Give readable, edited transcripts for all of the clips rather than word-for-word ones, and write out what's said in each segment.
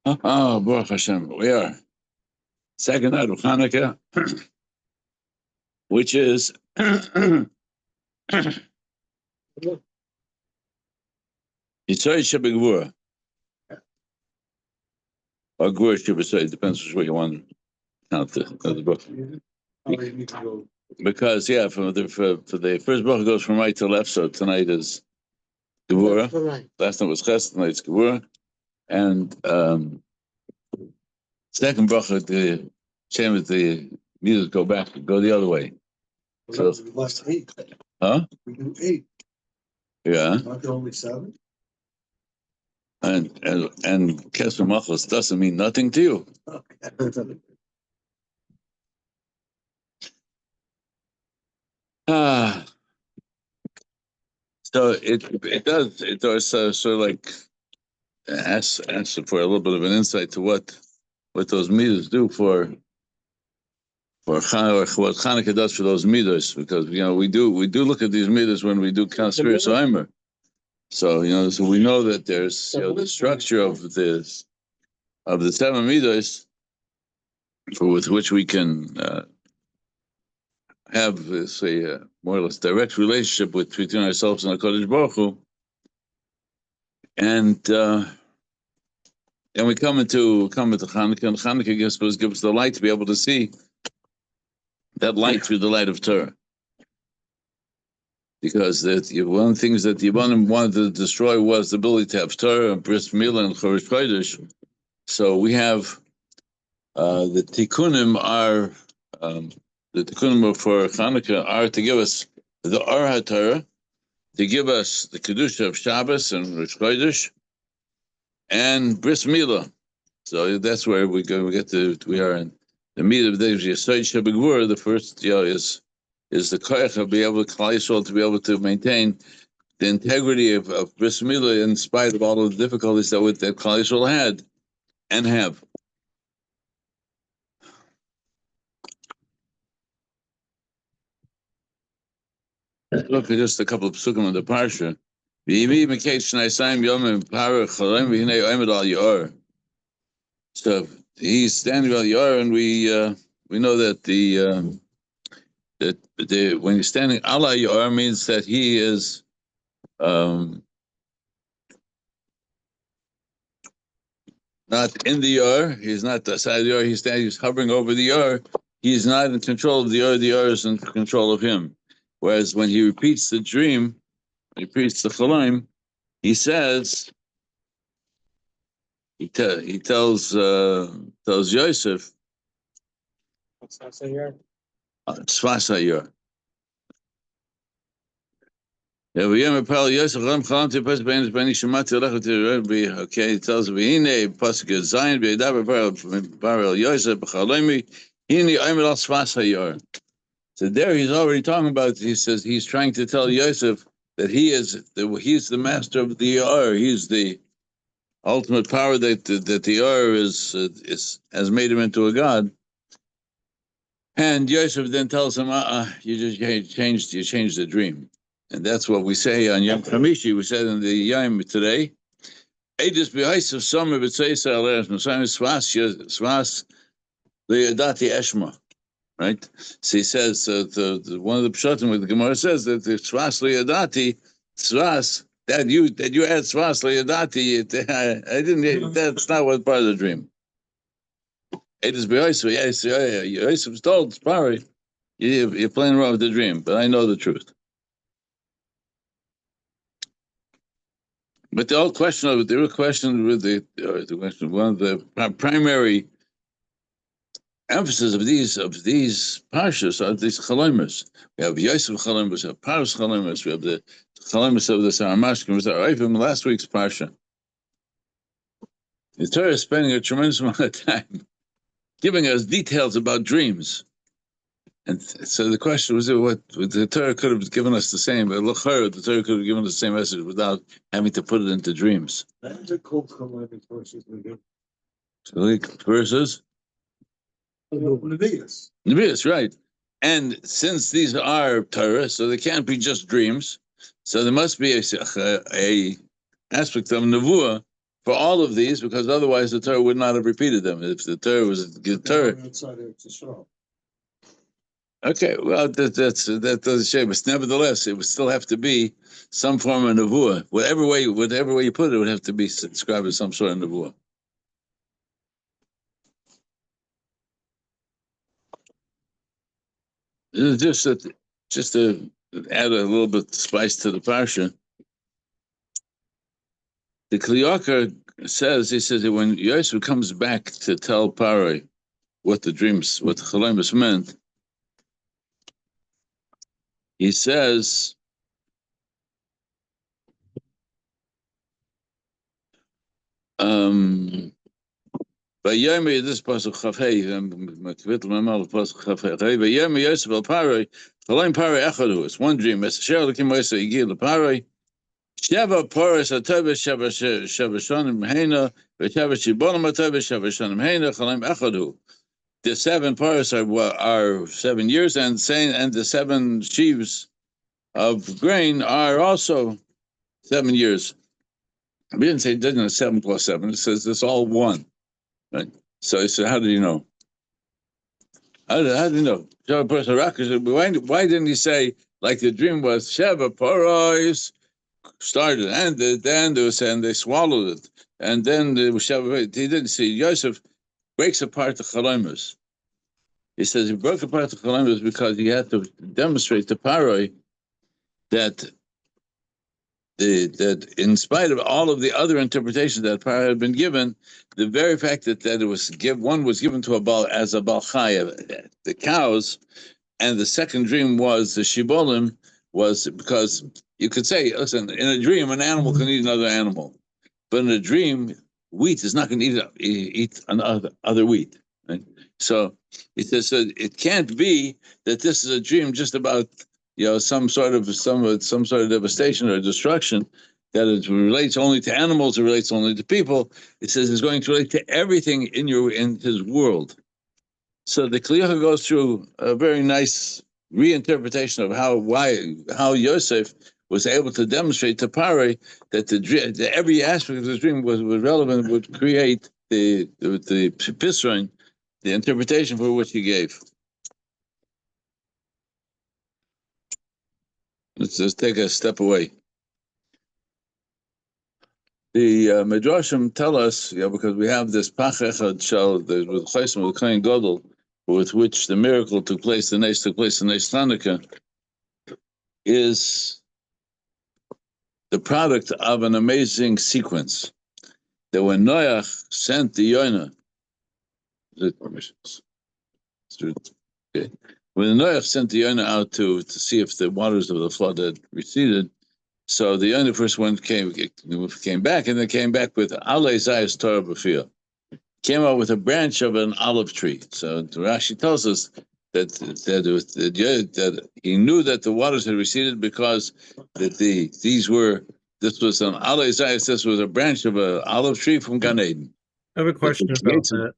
Oh, Baruch Hashem, we are second night of Hanukkah, which is Yitzhak Shebegvura. Or Gvura Shebesay, depends which way you want to count the book. Because, yeah, for the first book, it goes from right to left, so tonight is Gvura. Last night was Ches, tonight it's Gvura. And second bracha, the same as the music go the other way. So, last 8. Huh? We do 8. Yeah. Not only 7. And Kesser Machos doesn't mean nothing to you. Okay. So it does sort of like ask for a little bit of an insight to what those meters do for Hanukkah, what Hanukkah does for those meters, because we do look at these meters when we do Kasper Soimer. So so we know that there's the structure of the 7 meters with which we can have say more or less direct relationship between ourselves and HaKadosh Baruch Hu, and we come into Hanukkah, and Hanukkah gives us the light to be able to see that light through the light of Torah. Because one of the things that the Yibbanim wanted to destroy was the ability to have Torah and Bris Milah and Choresh Kodesh. So we have the Tikkunim are the Tikkunim for Hanukkah are to give us the Or HaTorah, to give us the Kedusha of Shabbos and Rosh Chodesh, and Bris Milah. So that's where we are in the meat of the Yesod Shebegvura. The first is the koyach of be able to be able to maintain the integrity of Bris Milah in spite of all of the difficulties that Klal Yisrael had and have. Look at just a couple of psukim of the parsha. So he's standing on the Yaor, and we know that when he's standing ala Yaor means that he is not in the Yaor. He's not the side of the Yaor. He's hovering over the Yaor. He's not in control of the Yaor is in control of him. Whereas when he repeats the dream, repeats the Chalaim, he says, he tells Yosef, Tzvas Hayar. Okay, he tells him, Pasuk Zayin, Yosef, so there he's already talking about, he says he's trying to tell Yosef that he's the master of the Yaor. He's the ultimate power that the Yaor has made him into a god. And Yosef then tells him, you changed the dream. And that's what we say on Yom Chamishi. We said in the Yom today, Eidus b'Yosef Somer b'Tzeisa Aleres Mosayim Svas Le'Yadati Eshma. Right? So he says, one of the pshatim with the Gemara says that the Svas Le'Yadati, Svas, that you add Svas Le'Yadati, I didn't, that's not what part of the dream. Eidus b'Yosef, yes, Yosef's told, sorry, you're playing around with the dream, but I know the truth. But the whole question of one of the primary emphasis of these parshas are these chalaimos. We have Yosef chalaimos, we have Paros chalaimos, we have the chalaimos of the Saramashkim, which are in last week's parsha. The Torah is spending a tremendous amount of time giving us details about dreams. And so the question was, what the Torah could have given us the same, the Torah could have given us the same message without having to put it into dreams. That's a cool verses. Verses? Nevi'us, right. And since these are Torah, so they can't be just dreams, so there must be a aspect of Nevuah for all of these, because otherwise the Torah would not have repeated them. If the Torah was the Torah. Outside of Israel. Okay, well, that doesn't shame. But nevertheless, it would still have to be some form of nevuah. Whatever way you put it, would have to be described as some sort of nevuah. Just to add a little bit of spice to the parsha. The Kliyakar says that when Yosef comes back to tell Paroi what the Chalamis meant, he says, Vayome, this pasuk Chafei, Makvit Mamal pasuk Chafei. Vayome Yosef al Paroi, Chalim Paroi Echadu. It's one dream. As Sher Lakim Yosef Yigil the Paroi. Sheva Poros Atova Sheva Shonim Heina V'Sheva Shibonim Atova Sheva Shonim Heina Chalim Echadu. The 7 Poros are 7 years, and the 7 sheaves of grain are also 7 years. We didn't say it doesn't 7 plus 7. It says it's all one. Right. So I said, how do you know? How do you know? Why didn't he say, like the dream was, Sheva Poros started, and then they swallowed it, and then he didn't see. Yosef breaks apart the Chalamis. He says he broke apart the Chalamis because he had to demonstrate to Paroi that in spite of all of the other interpretations that Paroi had been given, the very fact that it was one was given to a Baal as a Baal Chaya, the cows, and the second dream was the Shibolim, was because you could say, listen, in a dream, an animal can eat another animal, but in a dream, wheat is not going to eat other wheat. Right? So he says, so it can't be that this is a dream just about some sort of devastation or destruction, that it relates only to animals, it relates only to people. It says it's going to relate to everything in his world. So the Kliyah goes through a very nice reinterpretation of how Yosef was able to demonstrate to Paroi that every aspect of the dream was relevant, would create the Pisron, the interpretation for which he gave. Let's just take a step away. The Midrashim tell us, because we have this Pach Echad Shal, with Chaysim, with Kohen Gadol, with which the miracle took place, the Nes took place in Nes Chanukah, is the product of an amazing sequence. That when Noach sent the Yonah, when Noach sent the Yonah out to see if the waters of the flood had receded, so the Yonah first one came back, and then came back with Ale Zayas Torah B'Fiyah. Came out with a branch of an olive tree. So Rashi tells us that he knew that the waters had receded because this was an Ale Zayas, this was a branch of an olive tree from Gan Eden. I have a question about that.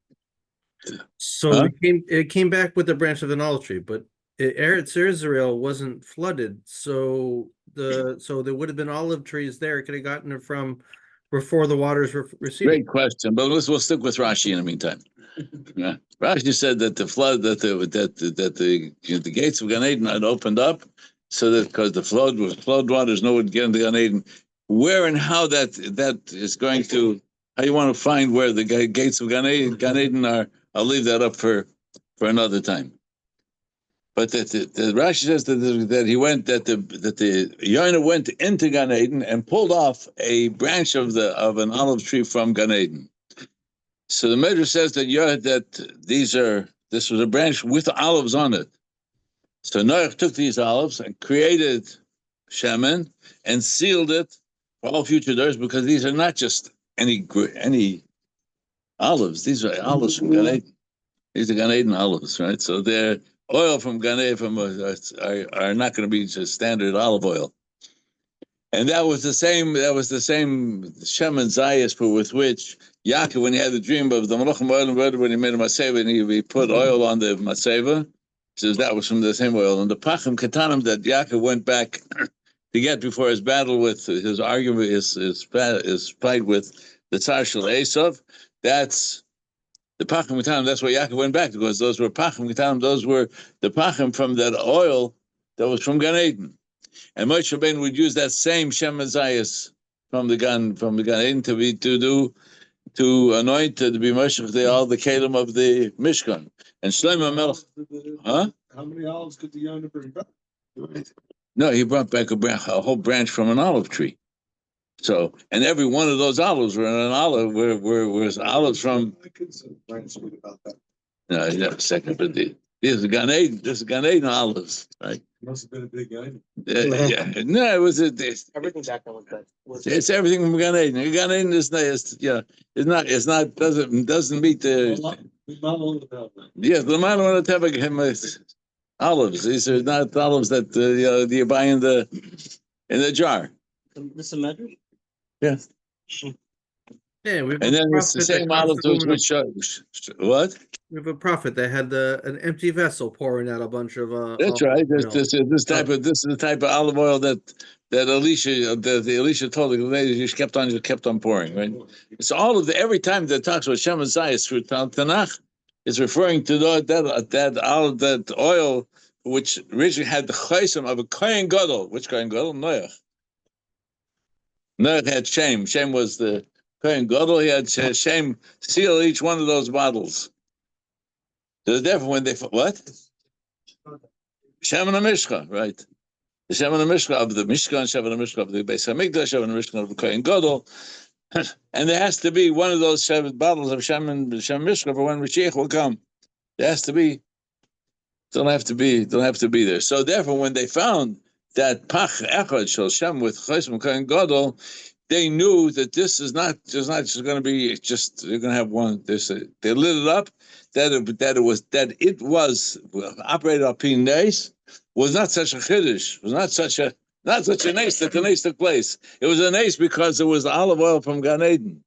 So it came back with the branch of the olive tree, but Eretz Israel wasn't flooded, so there would have been olive trees there. It could have gotten it from before the waters were receding. Great question, but we'll stick with Rashi in the meantime. Yeah. Rashi said that the flood, that the gates of Gan Eden had opened up, so that because the flood waters, no one would get into Gan Eden. Where and how that is going to, how you want to find where the gates of Gan Eden are, I'll leave that up for another time. But the Rashi says that the Yonah went into Gan Eden and pulled off a branch of an olive tree from Gan Eden. So the Medrash says that this was a branch with olives on it. So Noach took these olives and created shemen and sealed it for all future days, because these are not just any olives. These are olives from Gan Eden. These are Gan Eden olives, right? So they're oil from Gan Eden are not going to be just standard olive oil. And that was the same shemen zayis with which Yaakov, when he had the dream of the malachim oil and bread, when he made a maseva and he put oil on the maseva, says that was from the same oil. And the pachim katanim that Yaakov went back to get before his battle with his argument, his fight with the Tsar Shel Esav, that's the Pachim Gitanim. That's why Yaakov went back, because those were Pachim Gitanim. Those were the Pachim from that oil that was from Gan Eden. And Moshe Rabbeinu would use that same Shem Mazayas from the Gan Eden to anoint to be Moshe all the Kalim of the Mishkan. And Shlomo Melech, huh? How many olives could the Yonah bring back? No, he brought back a whole branch from an olive tree. So, and every one of those olives were in an olive, was olives from. I could say branch about that. No, you have a second, but these are Gan Eden olives, right? Must have been a big guy. Yeah. No, it was Everything back then was good. it's everything from Gan Eden. Gan Eden is it's not doesn't meet the. Yes, the man want to have olives. These are not olives that you buy in the jar. This is Medrash? Yeah. Yeah, we have And a then it's the prophet that same caused olives the woman which what? We have a prophet that had an empty vessel pouring out a bunch of That's olive right. oil. This is the type of olive oil that Elisha told the lady she kept on pouring, right? It's all of every time that talks about Shem and Zayis through Tanakh, it's referring to that oil which originally had the chaysim of a Kohen Gadol. Which Kohen Gadol? Noach. Noach had Shem. Shem was the Kohen Gadol. He had Shem seal each one of those bottles. So therefore, when they what? Shem and Mishcha, right? The Shem and Mishcha of the Mishkan, Shem and Mishcha of the Beis Hamikdash, Shem and Mishcha of the Kohen Gadol, and there has to be one of those 7 bottles of Shem and Mishcha for when Mashiach will come. There has to be. Don't have to be there. So therefore, when they found that Pach Echad Shel Shem with Chosm Kohen Gadol, they knew that this is not just going to be they're going to have one. They lit it up that it was operated on Pinais was not such a chiddush, was not such a nace that the nace took place. It was a nace because it was the olive oil from Gan Eden.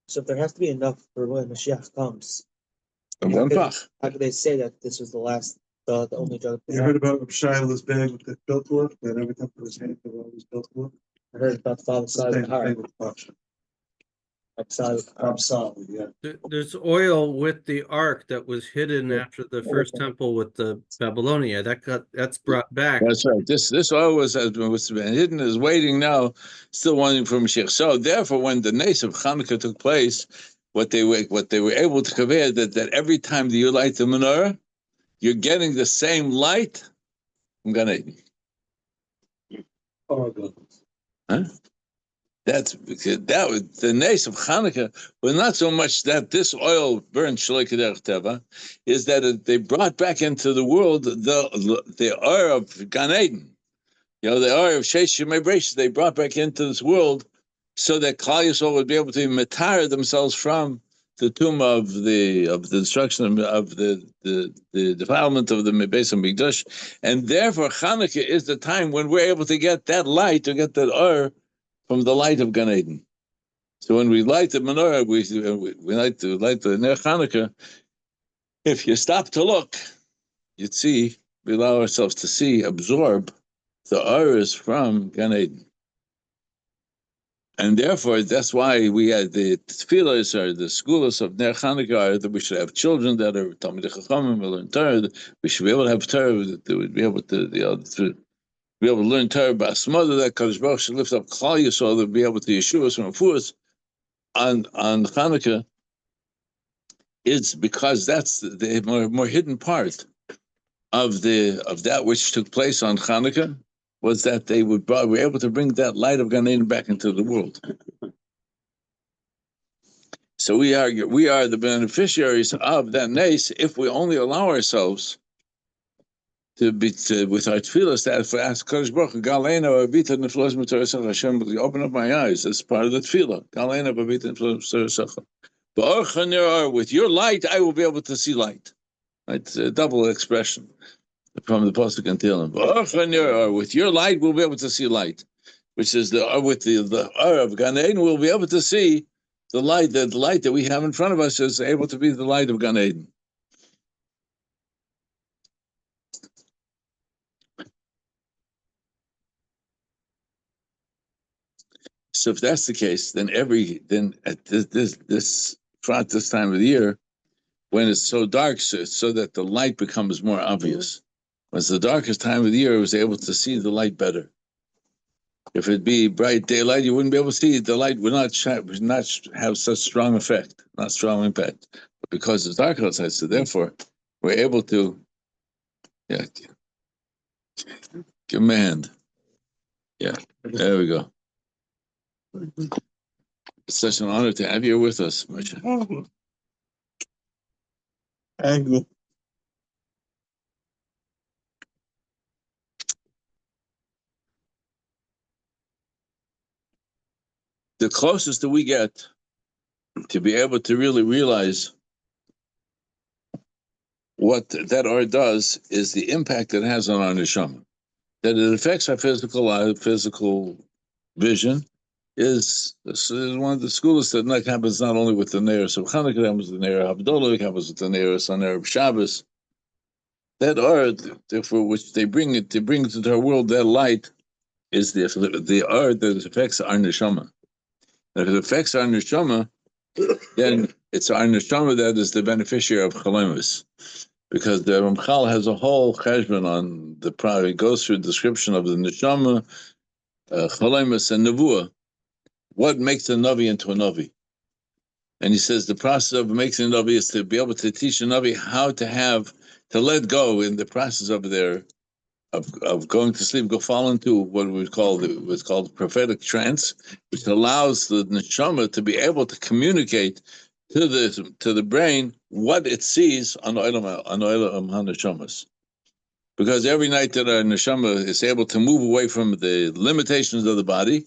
So there has to be enough for when Mashiach comes. One pach. How could they say that this was the only drug? You heard about Shiloh's bag with the built work, that every time put his hand to all his built work? I heard about the father side of the heart. There's oil with the ark that was hidden after the first temple with the Babylonia. That's brought back. That's right. This oil was been hidden, is waiting now, still waiting for Mashiach. So therefore, when the nace of Hanukkah took place, what they were able to convey that every time that you light the menorah, you're getting the same light from Gan Eden. Oh, God. Huh? That's because that was the nace of Hanukkah was not so much that this oil burned Shalei Kederech Teva, is that they brought back into the world the oil of Gan Eden. The oil of Sheish Shemei Bereishis they brought back into this world so that Klal Yisrael would be able to retire themselves from the tomb of the destruction of the defilement of the Beis Hamikdash, and therefore Hanukkah is the time when we're able to get that light, to get that oil from the light of Gan Eden. So when we light the menorah, we light the Ner Hanukkah. If you stop to look, you'd see, we allow ourselves to see, absorb the auras from Gan Eden. And therefore, that's why we had the tefillos or the schools of Ner Hanukkah are that we should have children that are Talmidei Chachamim, will learn Torah. We should be able to have Torah, that they would be able to, be able to learn Torah by Smother, that Kadosh Baruch should lift up Klal Yisrael to be able to Yeshua from Fuas on Hanukkah. It's because that's the more hidden part of that which took place on Hanukkah, was that they were able to bring that light of Gan Eden back into the world. So we are the beneficiaries of that nace if we only allow ourselves to be with our tefillas to ask Kadosh Baruch Hu, Galena Abita Neflos Mitzvah Hashem, open up my eyes. That's part of the tefillah. Galena Abita Neflos Mitzvah. With your light, I will be able to see light. It's a double expression from the pasuk in Tehillim. With your light, we'll be able to see light, which is with the of Gan Eden, we'll be able to see the light. The light that we have in front of us is able to be the light of Gan Eden. So if that's the case, then at this time of the year, when it's so dark, so that the light becomes more obvious. When it's the darkest time of the year, it was able to see the light better. If it be bright daylight, you wouldn't be able to see it. The light would not have such strong effect, not strong impact. But because it's dark outside, so therefore we're able to, give him a hand. Yeah, there we go. It's such an honor to have you with us, Moshe. Thank you. The closest that we get to be able to really realize what that art does is the impact it has on our neshama. That it affects our physical vision is one of the schools that happens not only with the Neros of Chanukah, it happens with the Neros of Havdalah, it happens with the Neros on Erev Shabbos. That art, therefore, which they bring into our world, that light is the art that affects our neshama. And if it affects our neshama, then it's our neshama that is the beneficiary of chalemus. Because the Ramchal has a whole cheshbon on the he goes through a description of the neshama, chalemus, and nevuah. What makes a navi into a navi? And he says the process of making a navi is to be able to teach a navi how to let go in the process of going to sleep, go fall into what what's called prophetic trance, which allows the neshama to be able to communicate to the brain what it sees on Olam HaNeshamas. Because every night that our neshama is able to move away from the limitations of the body,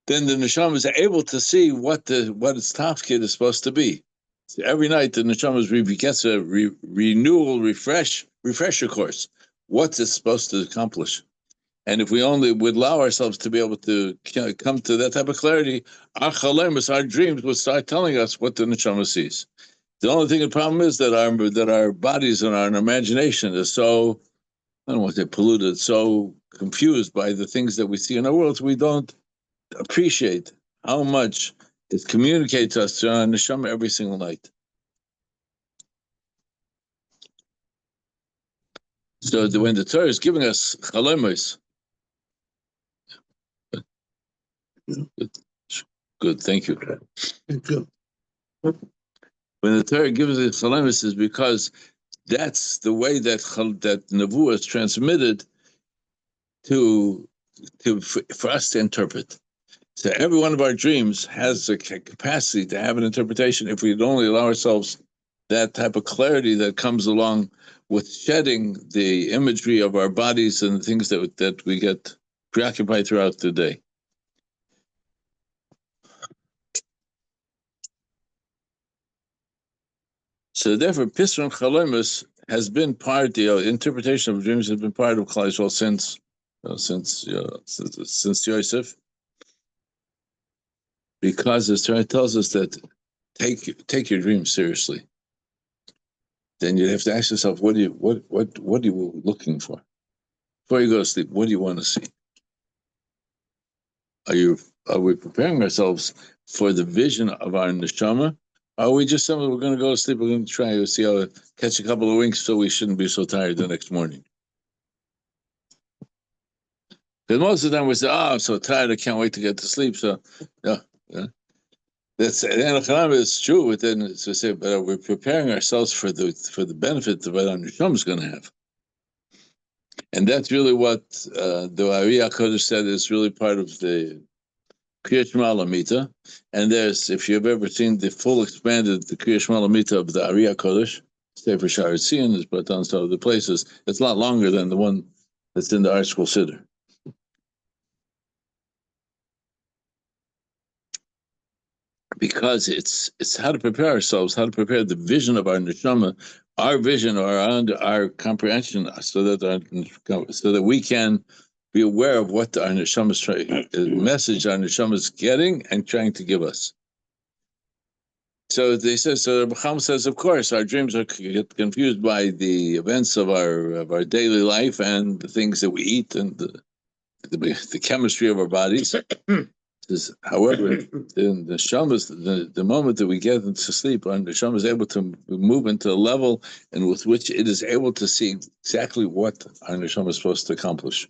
then the neshama is able to see what its tafkid is supposed to be. So every night the neshama gets a renewal, refresher course. What's it supposed to accomplish? And if we only would allow ourselves to be able to come to that type of clarity, our chalemus, our dreams, would start telling us what the neshama sees. The only thing, the problem is that our bodies and our imagination is so, I don't want to say polluted, so confused by the things that we see in our world, we don't appreciate how much it communicates us to our neshama every single night. So when the Torah is giving us chalemus, good, thank you. Thank you. When the Torah gives us chalemus, is because that's the way that nevuah is transmitted for us to interpret. So every one of our dreams has a capacity to have an interpretation if we'd only allow ourselves that type of clarity that comes along with shedding the imagery of our bodies and the things that we get preoccupied throughout the day. So therefore, Pisron Chalemus has been part, the interpretation of dreams has been part of Klal Yisrael since Yosef. Because the Torah tells us that take your dreams seriously. Then you have to ask yourself, what are you looking for? Before you go to sleep, what do you want to see? Are we preparing ourselves for the vision of our neshama? Are we just saying we're going to go to sleep, we're going to try to see how to catch a couple of winks so we shouldn't be so tired the next morning? Because most of the time we say, I'm so tired, I can't wait to get to sleep. So, yeah. That's it's true, but then it's to say, but we're preparing ourselves for the benefit that our neshama is going to have, and that's really what the Ari HaKodesh said is really part of the Kriya Shema Lamita. And if you've ever seen the full expanded the Kriya Shema Lamita of the Ari HaKodesh, Sefer Sha'ar Tzion is brought down to other places. It's a lot longer than the one that's in the Art School Siddur. Because it's how to prepare ourselves, how to prepare the vision of our neshama, our vision or our comprehension, so that we can be aware of what our neshama message our neshama is getting and trying to give us. So they say. So Bacham says, of course, our dreams get confused by the events of our daily life and the things that we eat and the chemistry of our bodies. However, the neshamas, the moment that we get into sleep, our neshama is able to move into a level and with which it is able to see exactly what our neshama is supposed to accomplish.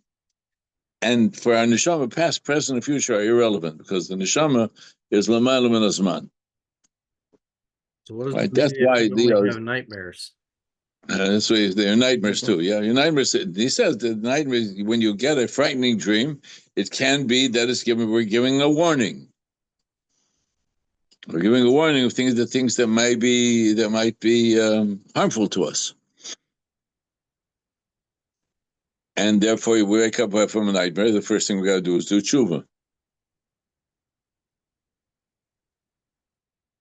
And for our neshama, past, present, and future are irrelevant because the neshama is l'mayla min hazman. So what does Right? it That's mean why if you have nightmares? That's why they're nightmares too. Yeah, your nightmares. He says the nightmares. When you get a frightening dream, it can be that we're giving a warning. We're giving a warning of things that might be harmful to us, and therefore we wake up from a nightmare. The first thing we got to do is do tshuva,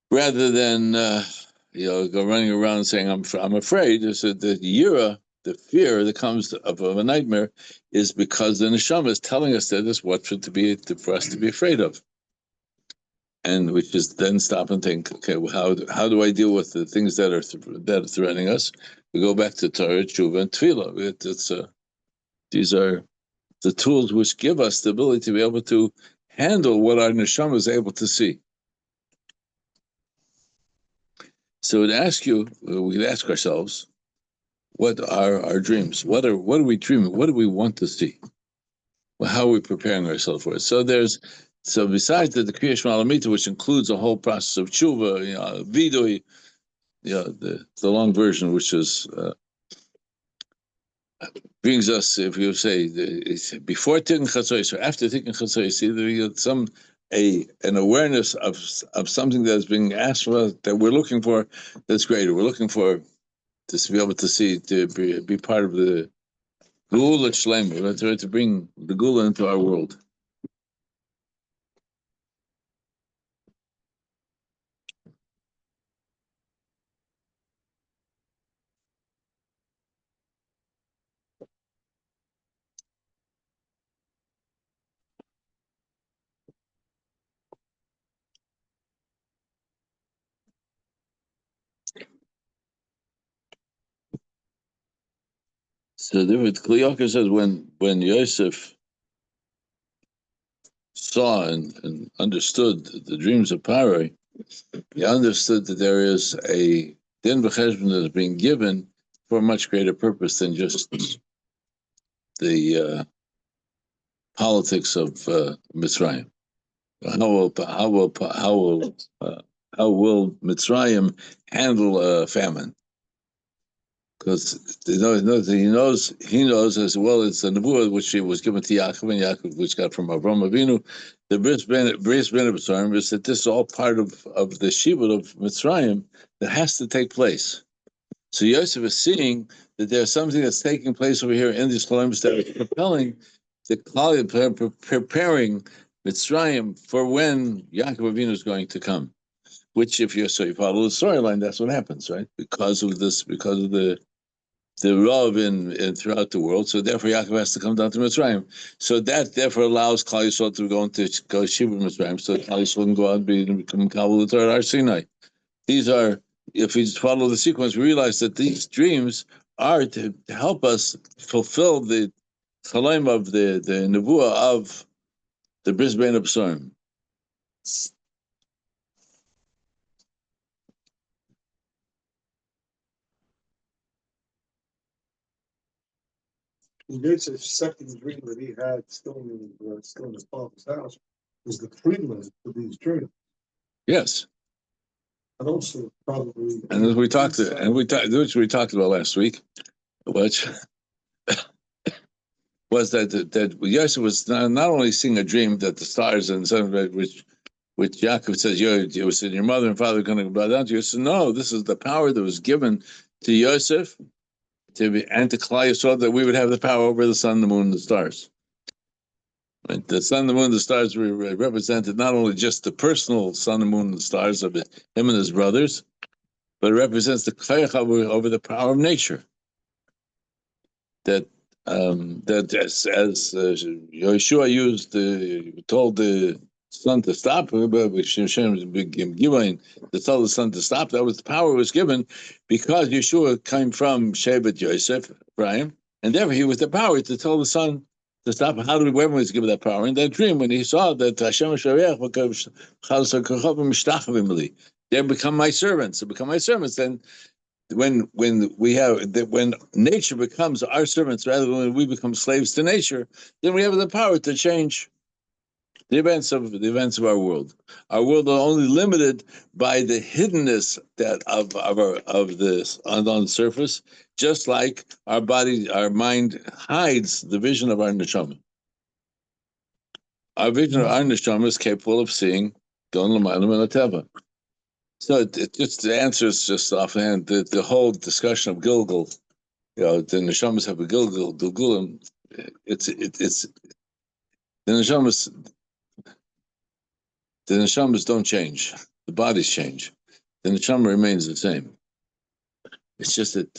rather than go running around saying I'm afraid. It's the yira, the fear that comes of a nightmare, is because the neshama is telling us that it's what for us to be afraid of. And we just then stop and think, okay, well, how do I deal with the things that are threatening us? We go back to Torah, Tshuva, and Tefillah. These are the tools which give us the ability to be able to handle what our neshama is able to see. So to ask you, we could ask ourselves, what are our dreams? What are we dreaming? What do we want to see? Well, how are we preparing ourselves for it? So besides the Kriya Shema Lamita, which includes a whole process of tshuva, vidui, the long version, which is brings us, if you say, before Tikkun Chatzos or after Tikkun Chatzos, an awareness of something that is being asked for us, that we're looking for, that's greater. We're looking for to be able to see, to be part of the Gula Shlema, to bring the Gula into our world. So Kliyaka says when Yosef saw and understood the dreams of Paro, he understood that there is a din v'cheshbon that is being given for a much greater purpose than just the politics of Mitzrayim. How will Mitzrayim handle a famine? Because he knows as well. It's the nevuah which was given to Yaakov, and Yaakov which got from Avraham Avinu. The bris ben Absarim is that this is all part of the shibud of Mitzrayim that has to take place. So Yosef is seeing that there's something that's taking place over here in these cholamis that is propelling the preparing Mitzrayim for when Yaakov Avinu is going to come. Which, if you follow the storyline, that's what happens, right? Because of the Rav in throughout the world. So therefore, Yaakov has to come down to Mitzrayim. So that therefore allows Klal Yisrael to go Shiva Mitzrayim. So Klal Yisrael can go out and become Kabul the Torah Har Sinai. These are, if we just follow the sequence, we realize that these dreams are to help us fulfill the chalaim of the nevuah of the bris ben Absarim. Yosef's second dream that he had still in his father's house was the prelude to these dreams. Yes. And also probably, and as we talked about last week, which was that Yosef was not only seeing a dream that the stars and sun, which Yaakov says, your mother and father are going to bow down to you. So no, this is the power that was given to Yosef and to Klal Yisrael, that we would have the power over the sun, the moon, and the stars. Right? The sun, the moon, and the stars represented not only just the personal sun, the moon, and the stars of him and his brothers, but it represents the koyach over the power of nature. That as Yeshua told the sun to stop, to tell the sun to stop. That was the power was given because Yeshua came from Shevet Yosef, Ephraim, and therefore he was the power to tell the sun to stop. How do we, when was given that power? In that dream, when he saw that Hashem they become my servants. They become my servants. Then when nature becomes our servants rather than when we become slaves to nature, then we have the power to change the events of our world. Our world are only limited by the hiddenness that of this on the surface, just like our body, our mind hides the vision of our neshama. Our vision of our neshama is capable of seeing Don L'Maylam and Ateva. So it just answers just offhand the whole discussion of Gilgul. The neshamas have a Gilgulim. It's the neshamas. The neshamas don't change. The bodies change. The neshama remains the same. It's just that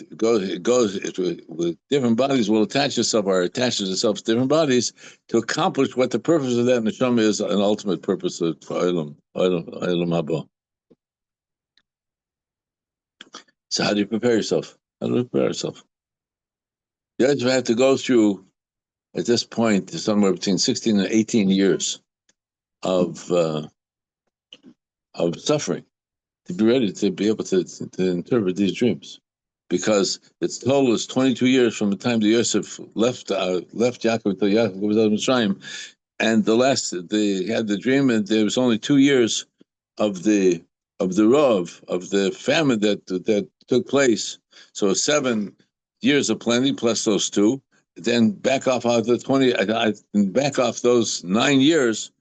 with different bodies will attach itself or attaches itself to different bodies to accomplish what the purpose of that neshama is, an ultimate purpose of Olam Haba. So how do you prepare yourself? How do we prepare ourselves? You guys have to go through, at this point, somewhere between 16 and 18 years of suffering to be ready to be able to interpret these dreams, because its total is 22 years from the time that Yosef left Yaakov until Yaakov was out of Mitzrayim, and they had the dream, and there was only 2 years of the Rav, of the famine that took place. So 7 years of plenty plus those 2. Then back off out of the 20. Back off those 9 years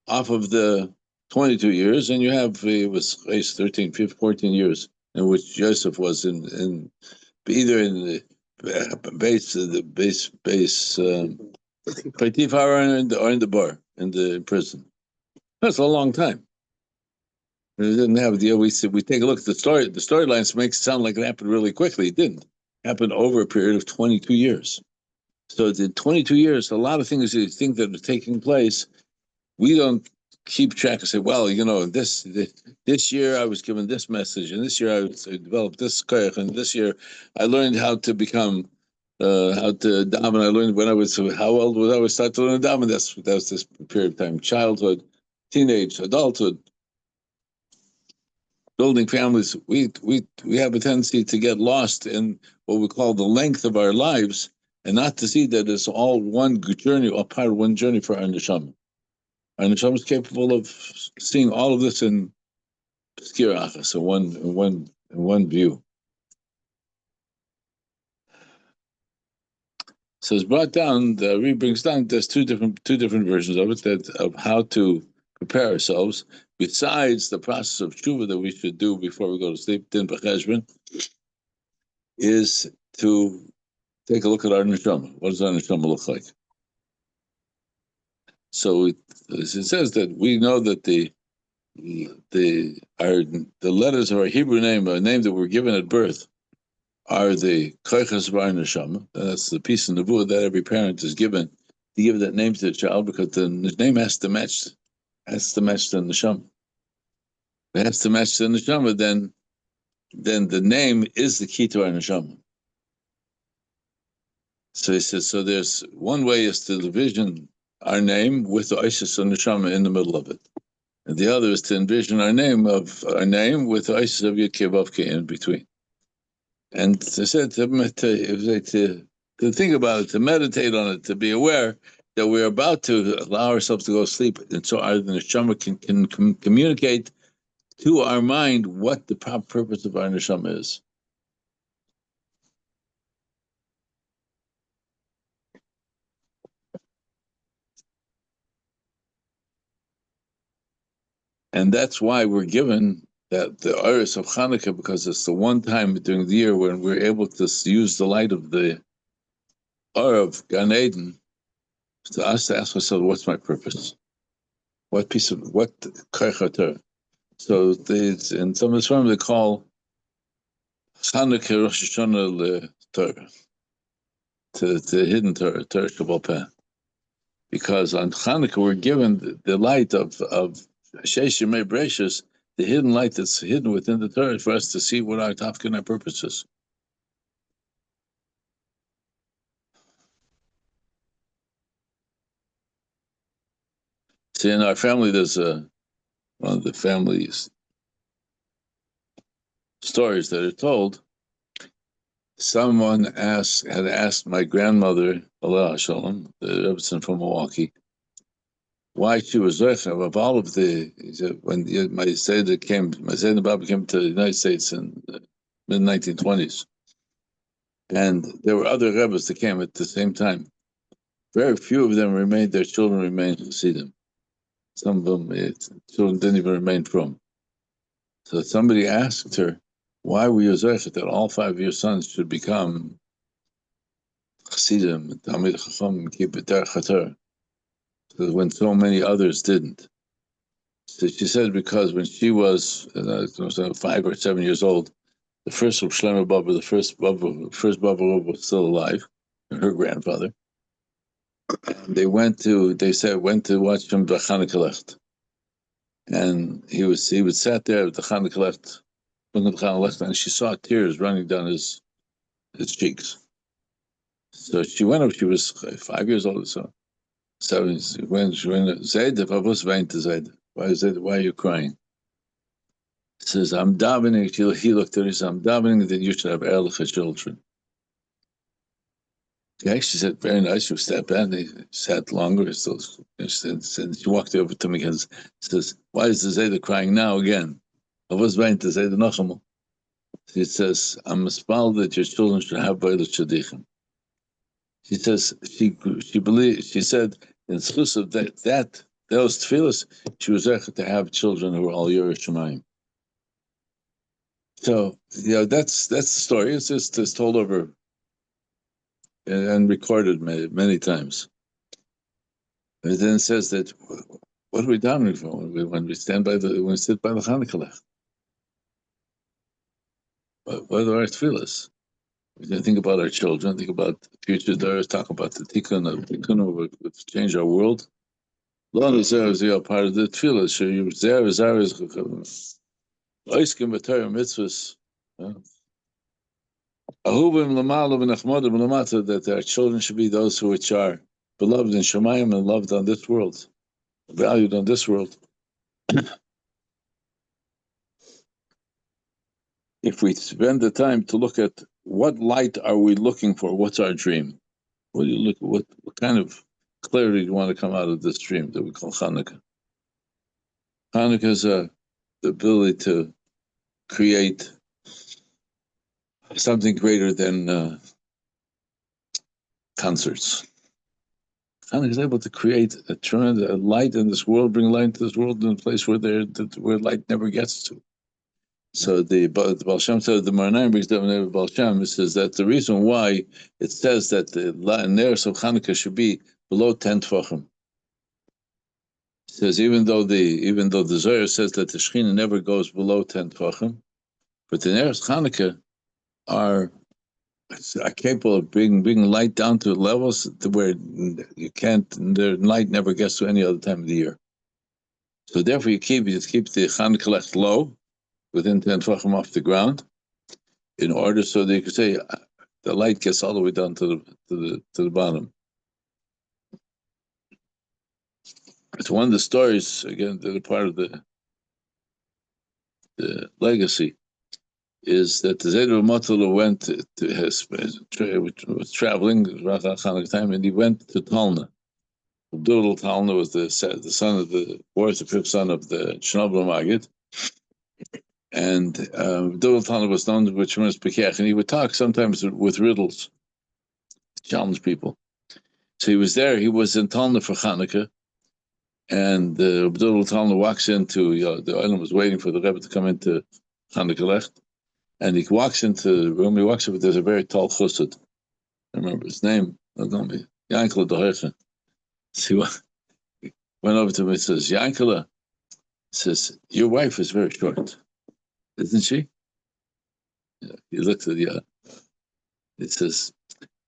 off of the 22 years, and you have it was 13, 15, 14 years in which Joseph was in either in the base Paitifar or in the bar in the prison. That's a long time. We didn't have the we take a look at the story. The storylines makes it sound like it happened really quickly. It didn't. It happened over a period of 22 years. So the 22 years, a lot of things you think that are taking place, we don't keep track and say, well, this year I was given this message, and this year I developed this koyach, and this year I learned how to become how to daven. I learned when I was how old was I start to learn daven. That was this period of time: childhood, teenage, adulthood. Building families, we have a tendency to get lost in what we call the length of our lives, and not to see that it's all one journey, or part of one journey for our neshama. Our neshama is capable of seeing all of this in skir achas, in one view. So it's brought down. The Ari brings down. There's two different versions of it, of how to prepare ourselves. Besides the process of tshuva that we should do before we go to sleep, din b'cheshbon, is to take a look at our neshama. What does our neshama look like? So it says that we know that the letters of our Hebrew name, a name that we're given at birth, are the koiches of our neshama. That's the piece of nevuah that every parent is given to give that name to the child, because the name has to match the neshama. It has to match the neshama. Then the name is the key to our neshama. So he says, so there's one way is to envision our name with the Isis of neshama in the middle of it, and the other is to envision our name with the Isis of Yekevavke in between. And I said to think about it, to meditate on it, to be aware that we're about to allow ourselves to go to sleep, and so our neshama can communicate to our mind what the proper purpose of our neshama is. And that's why we're given that the Iris of Hanukkah, because it's the one time during the year when we're able to use the light of the Or of Gan Eden to ask ourselves, what's my purpose? What Kaichater? So in some of the form they call Hanukkah Rosh Hashanah Torah, to hidden Torah Shabbal Peh. Because on Hanukkah we're given the light of Sheish Yemei Bereishis, the hidden light that's hidden within the Torah, for us to see what our tafkid and our purpose is. See, in our family, there's one of the family's stories that are told. Someone had asked my grandmother, Allah Shalom, the Rebbetzin from Milwaukee, why she was Rechav of all of the. He said, when my Seder Baba came to the United States in the mid 1920s, and there were other Rebbes that came at the same time. Very few of them remained. Their children remained Hasidim. Some of them, children didn't even remain from. So somebody asked her, why were you Zechet that all 5 of your sons should become Chassidim, Talmid Chacham, keep it der Chater, when so many others didn't? So she said because when she was 5 or 7 years old, the first Reb Shlomo Baba, the first Baba was still alive, her grandfather. And they went to watch him the Chanukah, and he would sat there at the Chanukah, and she saw tears running down his cheeks. So she went up. She was 5 years old or so. 7. She went. Zayd, why are you crying? He says, I'm davening. He looked at her. He said, I'm davening that you should have ehrliche children. Okay, she said, very nice. She stepped back. They sat longer. So she walked over to me and says, why is the Zayd crying now again? I was going to say the Nachamel. She says, I'm aspal that your children should have Beilut Shadichim. She says, she said, in schus of those tefillas, she was able to have children who were all Yerush Shemayim. So, that's the story. It's told over and recorded many times. And then it says that, what are we davening for when we sit by the Chanukah? What are our tefillas? We didn't think about our children, think about the future there, talk about the tikkun would change our world. Lo Nizar is part of the tefillah. So you Zar is Oiskim B'Torah mitzvahs. Ahuvim L'Mala V'Nachmodim L'Mata, that our children should be those who which are beloved in Shemayim and loved on this world, valued on this world. If we spend the time to look at what light are we looking for, what's our dream? What do you look? What kind of clarity do you want to come out of this dream that we call Hanukkah? Hanukkah is the ability to create something greater than concerts. Hanukkah is able to create a tremendous light in this world, bring light into this world in a place where light never gets to. So the Baal Shem said, the Maranaim brings down the Baal Shem, says that the reason why it says that the Neros of Hanukkah should be below 10 Tvachim. It says even though the Zohar says that the Shekhinah never goes below 10 Tvachim, but the Neros of Hanukkah are capable of bringing light down to levels where the light never gets to any other time of the year. So therefore you keep the Chanukah low, within 10 Tvachim off the ground, in order so that you could say the light gets all the way down to the bottom. It's one of the stories, again, that are part of the legacy, is that the Zayda Matala went was traveling around Chanukah time, and he went to Talna. Abdul Talna was the son of the fourth or fifth son of the Chernobyl Maggid. And Abdul Talna was known with tremendous pekech, and he would talk sometimes with riddles, challenge people. So he was there. He was in Talna for Hanukkah, and Abdul Talna walks into the Olam was waiting for the Rebbe to come into Hanukkah Lecht, and he walks into the room. He walks up. There's a very tall chassid. I remember his name. Yankele Dohecha. So he went over to him and says, Yankele, says, your wife is very short, isn't she? Yeah. He looked at it says,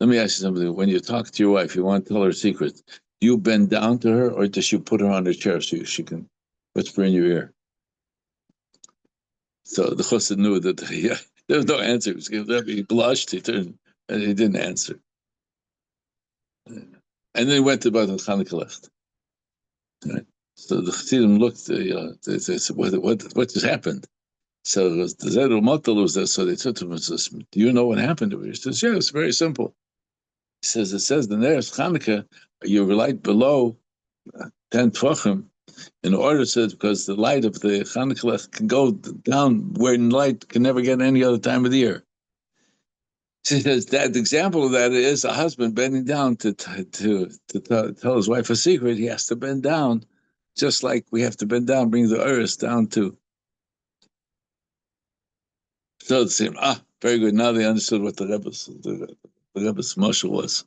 let me ask you something. When you talk to your wife, you want to tell her a secret. Do you bend down to her, or does she put her on her chair so she can whisper in your ear? So the chassid knew that there was no answer. He blushed, he turned, and he didn't answer. And then he went about the Chanukah Lecht. Right? So the Chassidim looked, they said, what just happened? So the Zedel Motel was there, so they said to him, says, do you know what happened to me? He says, yeah, it's very simple. He says, it says the Neres Chanukah, you light below 10 Tvachim, in order to, because the light of the Chanukah can go down where light can never get any other time of the year. She says that the example of that is a husband bending down to tell his wife a secret. He has to bend down, just like we have to bend down, bring the Uris down to. So it seemed, very good. Now they understood what the Rebbe's mashal was.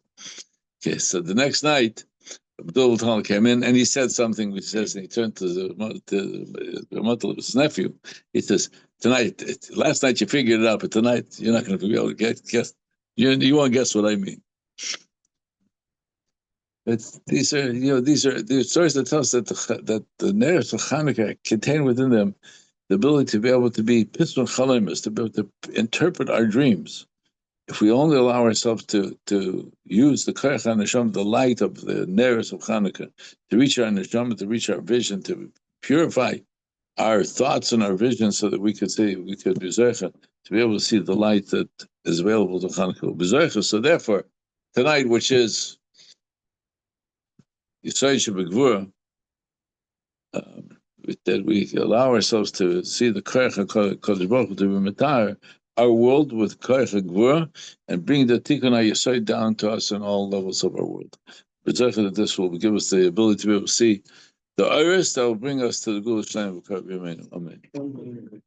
Okay, so the next night, Abdul Tal came in and he said something. Which says, and he turned to the mother of his nephew. He says, last night you figured it out, but tonight you're not going to be able to guess. You won't guess what I mean. These are stories that tell us that the Neres of Chanukah contain within them the ability to be able to be piston chalemus, to be able to interpret our dreams. If we only allow ourselves to use the koyach haneshama, the light of the Neres of Chanukah, to reach our neshama, to reach our vision, to purify our thoughts and our vision, so that we could be zeicha, to be able to see the light that is available to Chanukah, be zeicha. So therefore, tonight, which is Yisrael Shebegvura, that we allow ourselves to see the koyach HaKadosh Baruch Hu, to be metar our world with koyach HaGvura, and bring the tikkun HaYesod down to us in all levels of our world. That this will give us the ability to be able to see the iris that will bring us to the Gula Shalem. Amen.